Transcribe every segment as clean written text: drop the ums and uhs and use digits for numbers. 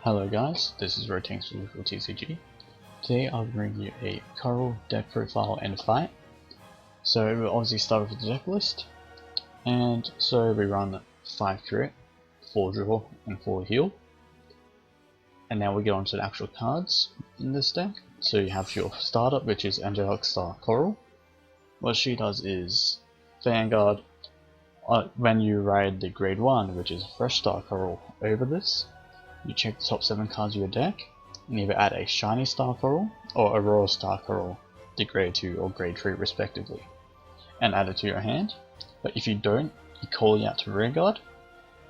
Hello guys, this is Rotenks from TCG. Today I'll bring you a Coral deck profile and fight. So we'll obviously start off with the deck list, and so we run 5 crit, 4 draw and 4 heal. And now we get on to the actual cards in this deck. So you have your starter, which is Angelic Star Coral. What she does is Vanguard, when you ride the grade 1, which is Fresh Star Coral, over this, you check the top 7 cards of your deck and either add a Shiny Star Coral or Aurora Star Coral, the grade 2 or grade 3 respectively, and add it to your hand. But if you don't, you call it out to rearguard,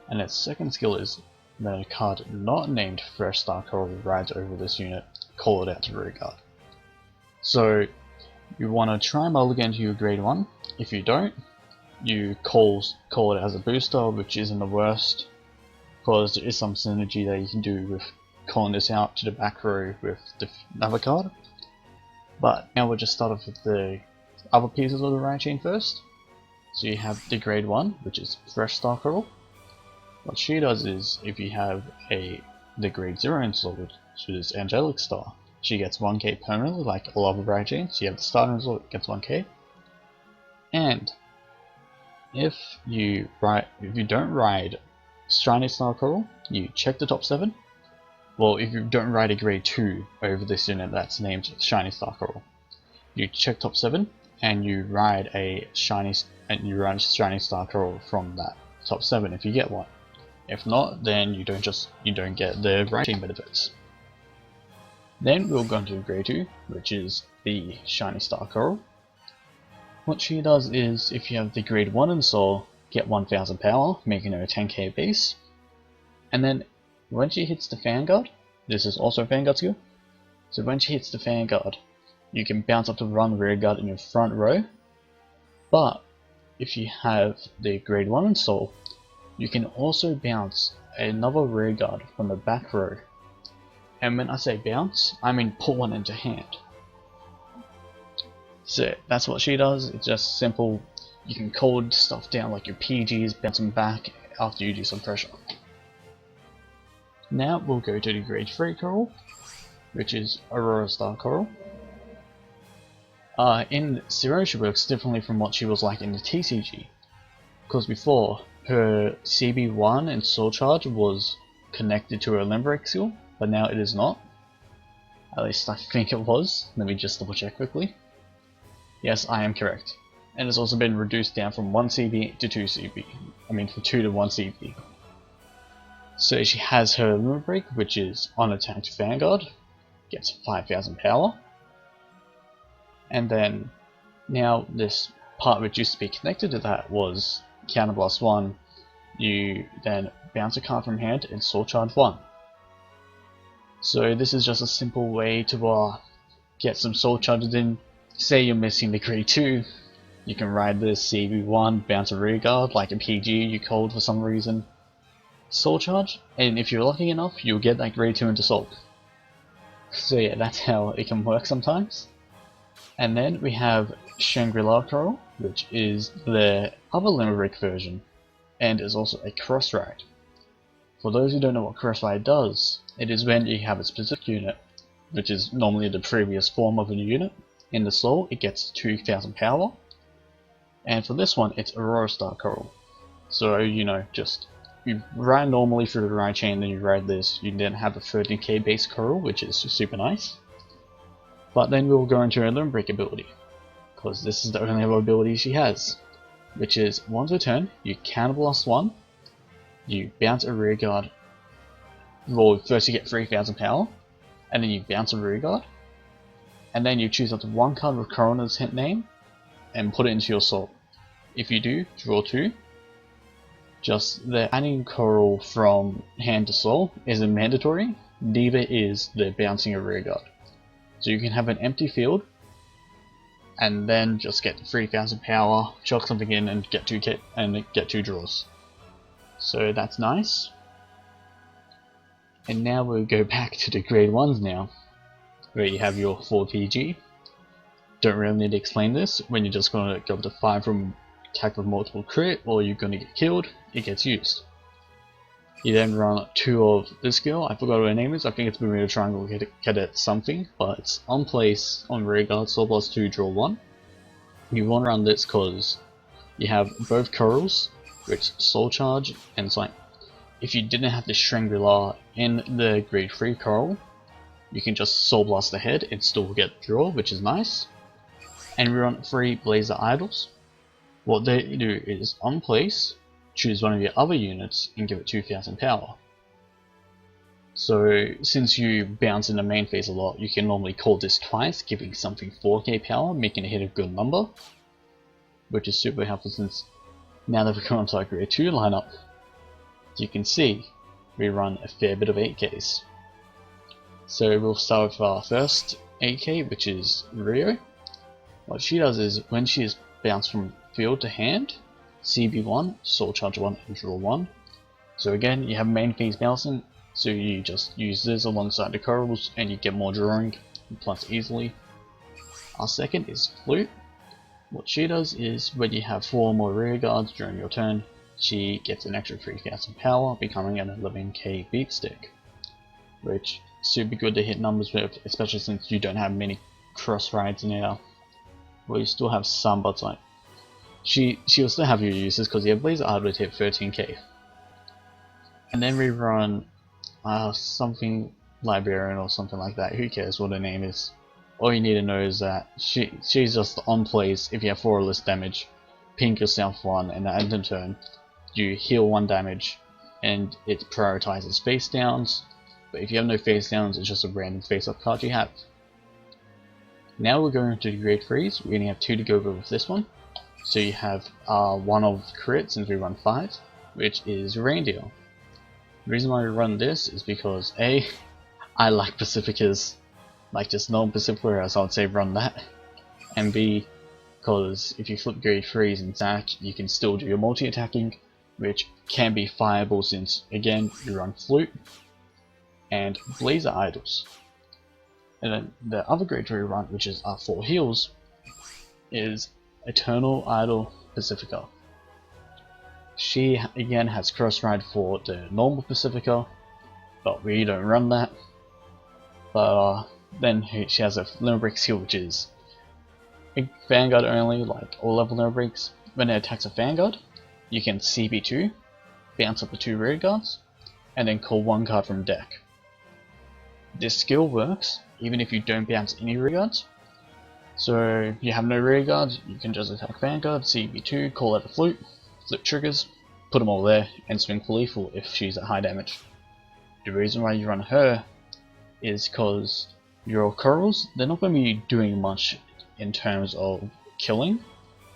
and its second skill is when a card not named Fresh Star Coral rides over this unit, call it out to rearguard. So you want to try mulligan to your grade 1. If you don't, you call it as a booster, which isn't the worst, because there is some synergy that you can do with calling this out to the back row with the other card. But now we'll just start off with the other pieces of the right chain first. So you have the grade 1, which is Fresh Star Coral. What she does is, if you have the grade 0 installed, which is Angelic Star, she gets 1k permanently, like all other right chains. So you have the starter installed, it gets 1k. And if you don't ride Shiny Star Coral, you check the top 7. Well, if you don't ride a grade 2 over this unit that's named Shiny Star Coral, you check top 7 and you ride a Shiny Star Coral from that top 7 if you get one. If not, then you don't get the right chain benefits. Then we'll go into grade 2, which is the Shiny Star Coral. What she does is, if you have the grade 1 install, get 1000 power, making her a 10k base. And then when she hits the Vanguard, this is also a Vanguard skill, so when she hits the Vanguard, you can bounce up to run rearguard in your front row. But if you have the grade 1 install, you can also bounce another rearguard from the back row. And when I say bounce, I mean pull one into hand. So that's what she does. It's just simple. You can cold stuff down like your PGs, bounce them back after you do some pressure. Now we'll go to the grade 3 Coral, which is Aurora Star Coral. In Zero she works differently from what she was like in the TCG, because before, her CB1 and Soul Charge was connected to her Limerick skill, but now it is not. At least I think it was. Let me just double check quickly. Yes, I am correct. And it's also been reduced down from 1 CB to 2 CB. I mean from 2 to 1 CB. So she has her Limit Break, which is on attack to Vanguard, gets 5000 power. And then, now this part which used to be connected to that was Counterblast 1, you then bounce a card from hand and Soul Charge 1. So this is just a simple way to get some Soul Charges in. Say you're missing the grade 2, you can ride this CB1, bounce a rearguard like a PG you called for some reason, Soul Charge, and if you're lucky enough, you'll get that grade 2 into Soul. So yeah, that's how it can work sometimes. And then we have Shangri-la Coral, which is the other Limerick version, and is also a cross ride. For those who don't know what cross ride does, it is when you have a specific unit, which is normally the previous form of a unit, in the soul it gets 2000 power. And for this one, it's Aurora Star Coral. So, just you ride normally through the right chain, then you ride this, you then have a 13k base Coral, which is super nice. But then we'll go into her Limit Break ability, because this is the only other ability she has, which is once a turn, you Counterblast 1, you bounce a rearguard. Well, first you get 3000 power, and then you bounce a rearguard, and then you choose up to 1 card with Corona's hint name, and put it into your soul. If you do, draw 2. Just the adding Coral from hand to soul isn't mandatory, neither is the bouncing a rearguard. So you can have an empty field, and then just get 3000 power, chuck something in, and get 2 draws. So that's nice. And now we'll go back to the grade 1s now, where you have your 4 PG. Don't really need to explain this. When you're just going to go up to 5 from attack with multiple crit, or you're going to get killed, it gets used. You then run 2 of this girl, I forgot what her name is, I think it's Bermuda Triangle Cadet something, but it's on place, on rear guard, soul plus 2, draw 1. You want to run this because you have both corals, which soul charge, and it's like, if you didn't have the Shangri-la in the grade 3 coral, you can just soul blast ahead and still get draw, which is nice. And we run 3 Blazer Idols. What they do is, on place, choose one of your other units and give it 2000 power. So since you bounce in the main phase a lot, you can normally call this twice, giving something 4k power, making it hit a good number, which is super helpful since now that we're going to our grade 2 lineup, you can see we run a fair bit of 8ks. So we'll start with our first 8k, which is Rio. What she does is, when she is bounced from field to hand, CB1, soul charge 1 and draw 1. So again, you have main phase bouncing, so you just use this alongside the corals and you get more drawing, plus easily. Our second is Flute. What she does is, when you have 4 more rear guards during your turn, she gets an extra 3000 power, becoming an 11k beat stick, which is super good to hit numbers with, especially since you don't have many cross rides now. Well, you still have some, but like, she'll still have your uses because your Blazer Art would hit 13k. And then we run something Librarian or something like that, who cares what her name is. All you need to know is that she's just on place. If you have 4 or less damage, ping yourself 1, and at the end of the turn you heal 1 damage, and it prioritizes face downs. But if you have no face downs, it's just a random face up card you have. Now we're going to the grade 3s. We only have 2 to go over with this one. So you have 1 of crit, since we run 5, which is Reindeer. The reason why we run this is because A, I like Pacificas, like just non-Pacifica, so I would say run that. And B, because if you flip grade 3s and attack, you can still do your multi-attacking, which can be fireable since, again, you run Flute and Blazer Idols. And then the other grade 3 run, which is our 4 heals, is Eternal Idol Pacifica. She again has cross ride for the normal Pacifica, but we don't run that. But then she has a Limerick heal, which is a Vanguard only, like all level Limericks. When it attacks a Vanguard, you can CB2, bounce up the 2 rear guards, and then call 1 card from deck. This skill works even if you don't bounce any rear guards. So if you have no rear guards, you can just attack Vanguard, CB2, call out a Flute, flip triggers, put them all there, and swing for lethal if she's at high damage. The reason why you run her is because your corals, they're not going to be doing much in terms of killing.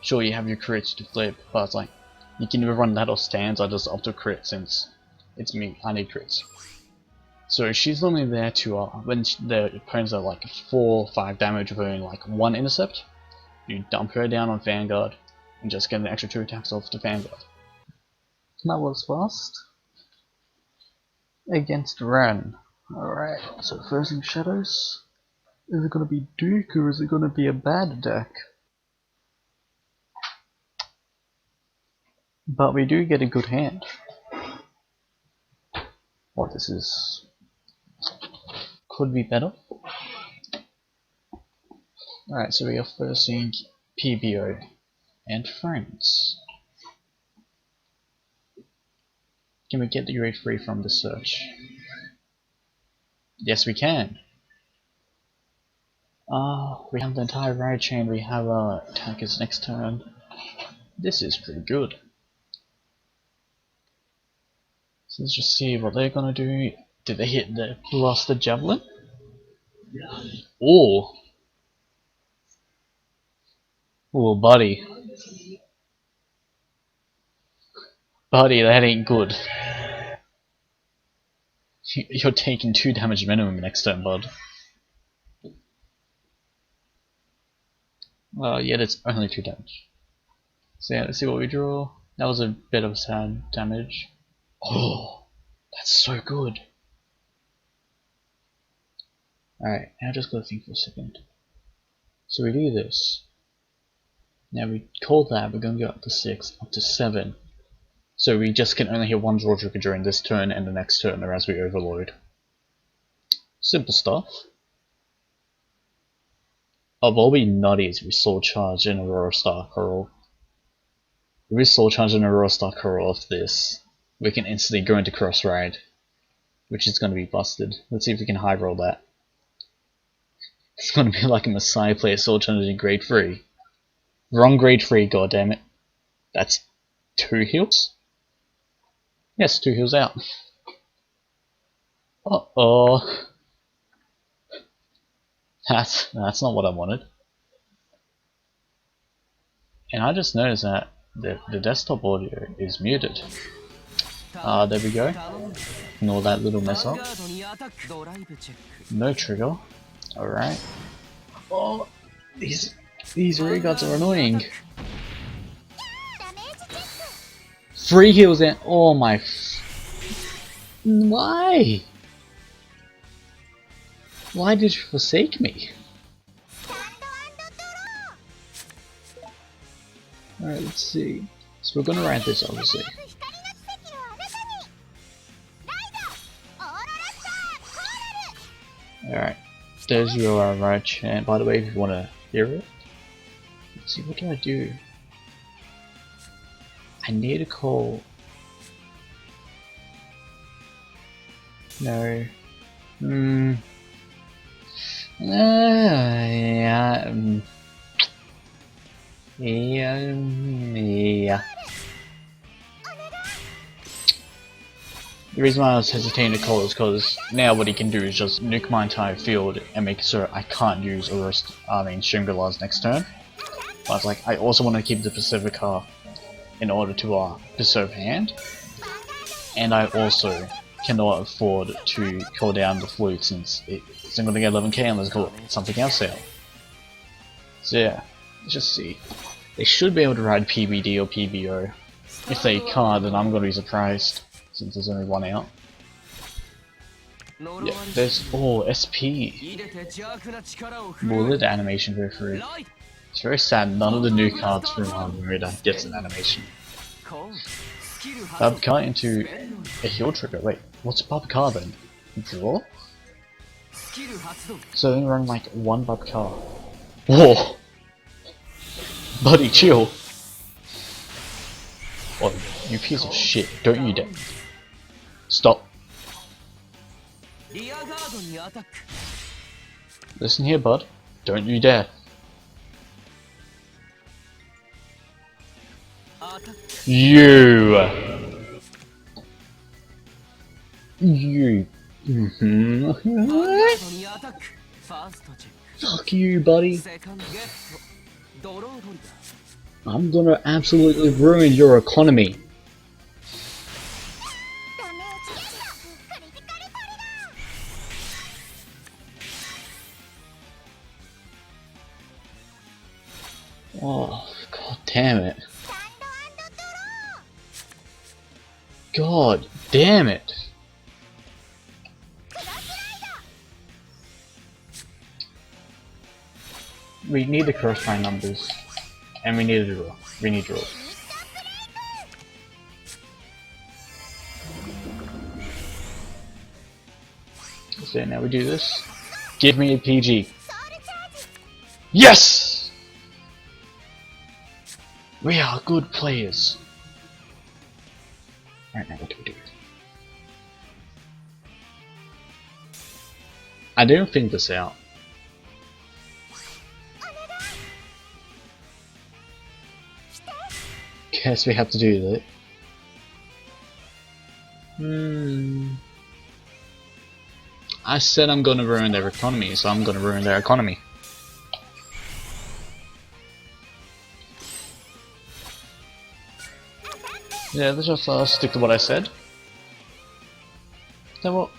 Sure, you have your crits to flip, but it's like, you can either run that or stands. I just opt to crit since it's me, I need crits. So she's only there to, when the opponents are like 4 or 5 damage with only like 1 intercept, you dump her down on Vanguard and just get an extra 2 attacks off the Vanguard. That was fast. Against Ren. Alright, so first in Shadows. Is it gonna be Duke or is it gonna be a bad deck? But we do get a good hand. What this is could be better. Alright, so we are first seeing PBO and Friends. Can we get the grade 3 from the search? Yes, we can. We have the entire ride chain, we have our attackers next turn. This is pretty good. So let's just see what they're gonna do. Did they hit the Blaster Javelin? Oh! Oh, buddy. Buddy, that ain't good. You're taking 2 damage minimum next turn, bud. Well, yeah, that's only 2 damage. So yeah, let's see what we draw. That was a bit of sad damage. Oh, that's so good. Alright, now just gotta think for a second. So we do this. Now we call that, we're gonna go up to 6, up to 7. So we just can only hit one draw trigger during this turn and the next turn, or as we overload. Simple stuff. Oh, what will be nutty is we Soul Charge and Aurora Star Coral. If we Soul Charge and Aurora Star Coral off this, we can instantly go into Cross Ride, which is going to be busted. Let's see if we can high roll that. It's going to be like a Messiah player Soul Charge in grade 3. Wrong grade 3, goddammit. That's 2 heals? Yes, 2 heals out. Uh-oh. That's not what I wanted. And I just noticed that the desktop audio is muted. There we go. Ignore that little mess up. No trigger. Alright. Oh, these rear guards are annoying. 3 heals in. Oh my. Why? Why did you forsake me? Alright, let's see. So we're gonna ride this, obviously. Alright, there's your ride chant. By the way, if you want to hear it. Let's see, what do I do? I need to call. No. Yeah. The reason why I was hesitating to call is because now what he can do is just nuke my entire field and make sure I can't use Shangri-La's next turn. But I was like, I also want to keep the Pacifica in order to preserve hand, and I also cannot afford to call down the flute since it's going to get 11k and let's call something else out. So yeah, let's just see. They should be able to ride PBD or PBO. If they can't, then I'm going to be surprised since there's only one out. Yeah, there's SP. Will the animation go through? It's very sad, none of the new cards from Bermuda gets an animation. Babka into a heal trigger. Wait, what's Babka then? Draw? So then run like one Babka. Whoa! Buddy, chill! Oh, you piece of shit, don't you dare. Stop. Listen here, bud. Don't you dare. You. Fuck you, buddy. I'm gonna absolutely ruin your economy. Oh, god damn it. God damn it. We need the crossfire numbers. And we need a draw. We need draws. So now we do this. Give me a PG. Yes! We are good players. Right now, what do we do? I didn't think this out. Guess we have to do that. I said I'm gonna ruin their economy, so I'm gonna ruin their economy. Yeah, let's just stick to what I said. Then we'll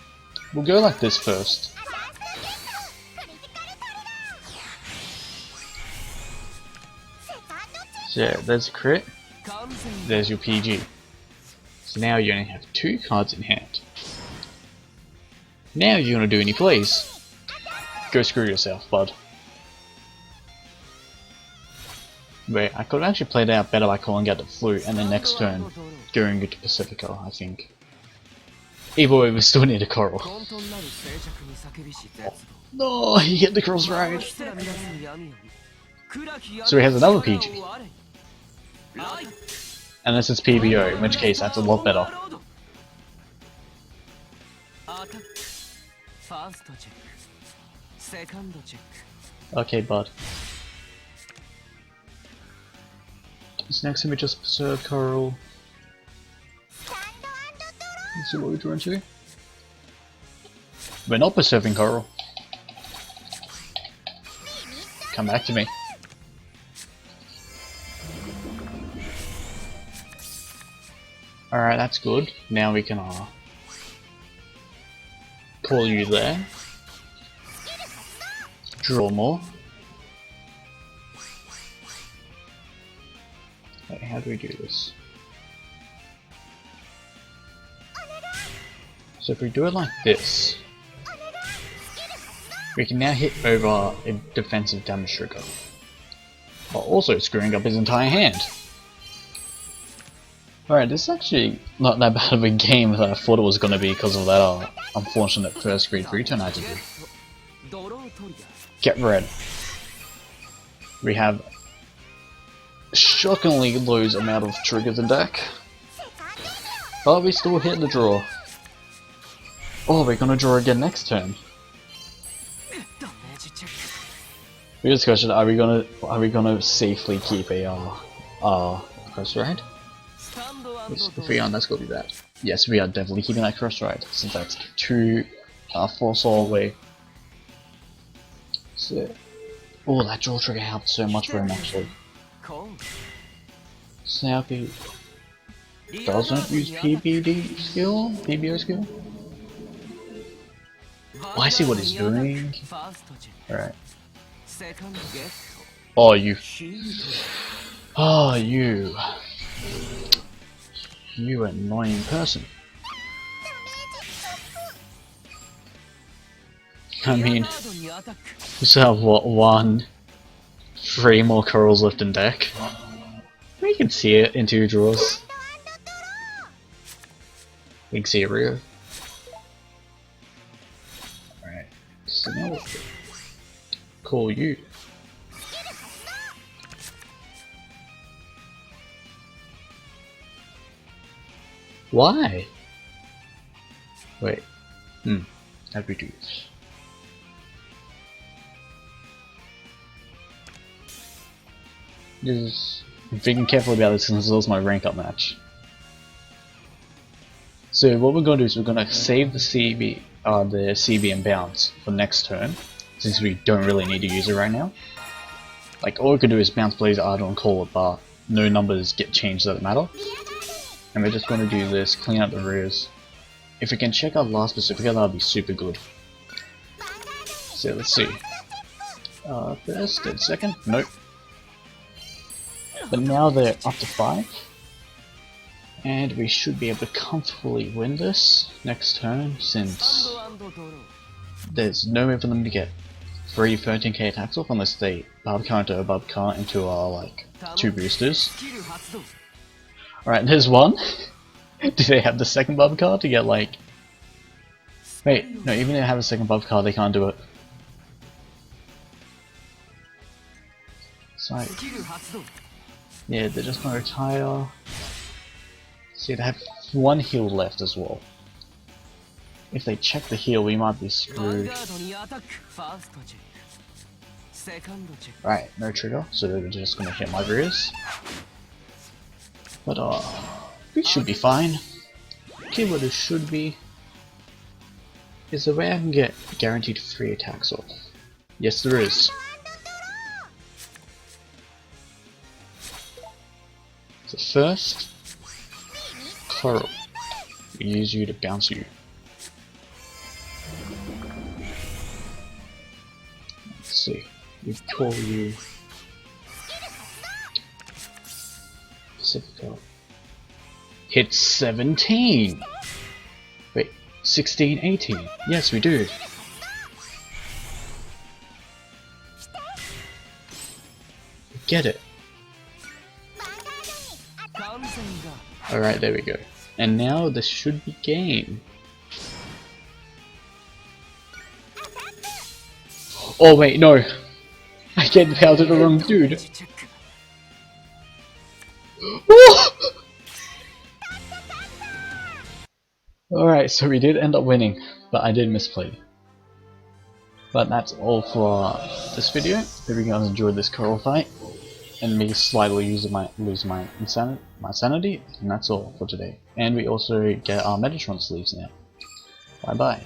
go like this first. So yeah, there's a crit. There's your PG. So now you only have 2 cards in hand. Now you wanna do any plays? Go screw yourself, bud. Wait, I could actually play that out better by calling out the flute and then next turn going into Pacifico, I think. Either way, we still need a coral. Oh, no, he hit the cross ride. So he has another PG. Unless it's PBO, in which case that's a lot better. Okay, bud. This next image just preserve coral. Let's see what we draw into. We're not preserving coral. Come back to me. Alright, that's good. Now we can call you there. Draw more. Wait, how do we do this? So if we do it like this, we can now hit over a defensive damage trigger, while also screwing up his entire hand. Alright, this is actually not that bad of a game that I thought it was going to be because of that unfortunate first grade 3 turn I had to do. Get red. We have shockingly low amount of triggers in deck, but we still hit the draw. Oh, we're gonna draw again next turn. Biggest question: Are we gonna safely keep a cross ride? If we are, let's go do that. Yes, we are definitely keeping that cross ride since that's 2 force all away. So, oh, that draw trigger helped so much for him actually. Snappy doesn't use PBD skill, PBO skill. Oh, I see what he's doing. Alright. Oh, you. Oh, you. You annoying person. I mean, we still have what, 3 more corals left in deck. We can see it in 2 draws. Big Rio. Alright, so now we'll call you. Why? Wait. How do we do this? Just thinking carefully about this since this was my rank up match. So what we're going to do is we're going to save the CB and bounce for next turn, since we don't really need to use it right now. Like all we can do is bounce Blaze Ardor and call it, but no numbers get changed that matter. And we're just going to do this, clean up the rears. If we can check our last Pacifica, that would be super good. So let's see. First and second, nope. But now they're up to 5. And we should be able to comfortably win this next turn, since there's no way for them to get 3 13k attacks off unless they Barbicar into a Barbicar into our like 2 boosters. Alright, there's one. Do they have the second Barbicar to get like... Wait, no, even if they have a second Barbicar they can't do it. So, yeah, they're just gonna retire. See, they have 1 heal left as well. If they check the heal, we might be screwed. Right, no trigger, so they're just gonna hit my rears. But we should be fine. Okay, what it should be is the way I can get guaranteed 3 attacks off. Yes, there is. So first, Coral. We use you to bounce you. Let's see. We call you Pacifico. Hit 17! Wait, 16, 18. Yes, we do. Get it. Alright, there we go. And now this should be game. Oh wait, no! I gave the power to the wrong dude! Alright, so we did end up winning, but I did misplay. But that's all for this video. Hope you guys enjoyed this coral fight, and me slightly lose my sanity, and that's all for today. And we also get our Metatron sleeves now. Bye bye.